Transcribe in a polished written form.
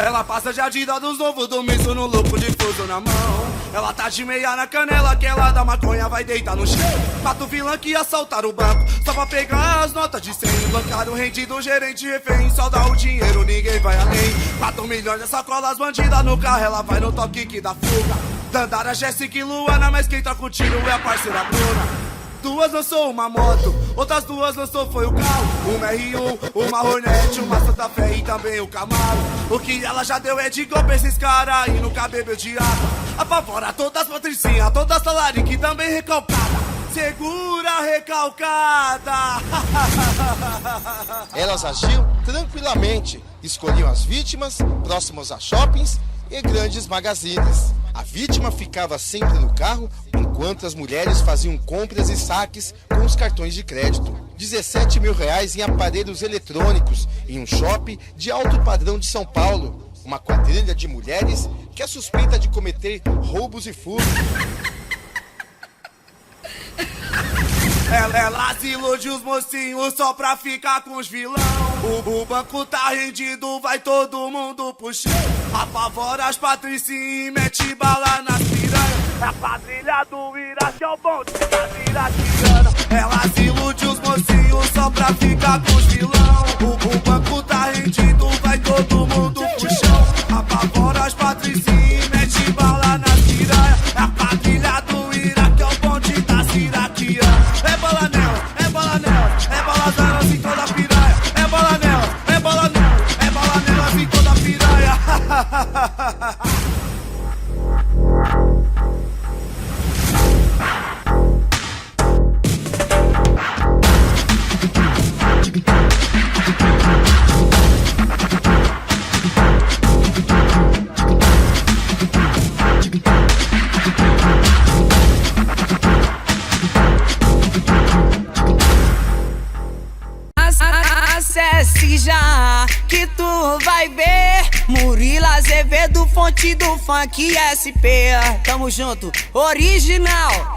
Ela passa jardim dos novos, do misto no louco difuso na mão. Ela tá de meia na canela, que ela da maconha vai deitar no chão. Mata o vilã que ia assaltar o banco, só pra pegar as notas de 100. Bancário rendido, gerente refém, só dá o dinheiro, ninguém vai além. 4 milhões de sacolas bandidas no carro, ela vai no toque que dá fuga. Dandara, Jéssica e Luana, mas quem troca o tiro é a parceira Bruna. Duas lançou uma moto, outras duas lançou foi o carro. Uma R1, uma Hornet, uma Santa Fé e também o Camaro. O que ela já deu é de golpe esses caras e nunca bebeu de água. Apavora todas as patricinhas, todas talarique também recalcada. Segura recalcada. Elas agiam tranquilamente, escolhiam as vítimas próximas a shoppings e grandes magazines. A vítima ficava sempre no carro, enquanto as mulheres faziam compras e saques com os cartões de crédito. 17 mil reais em aparelhos eletrônicos em um shopping de alto padrão de São Paulo. Uma quadrilha de mulheres que é suspeita de cometer roubos e furtos. Elas iludem os mocinhos só pra ficar com os vilão. O banco tá rendido, vai todo mundo puxando. Apavora as patricinhas e mete bala nas piranhas. É a quadrilha do Iraque, é o bonde das iraquianas. Elas iludem os mocinhos só pra ficar com os vilão. O banco tá rendido, vai todo mundo puxando. Apavora as patricinhas e mete bala nas piranhas. É a quadrilha do Iraque, é o bonde das iraquianas. É bala nela, é bala nela, é bala nela assim toda piranha. É bala nela, é bala nela, é bala nela assim toda piranha. Acesse já que tu vai ver Murilo Azevedo, fonte do funk SP. Tamo junto, original.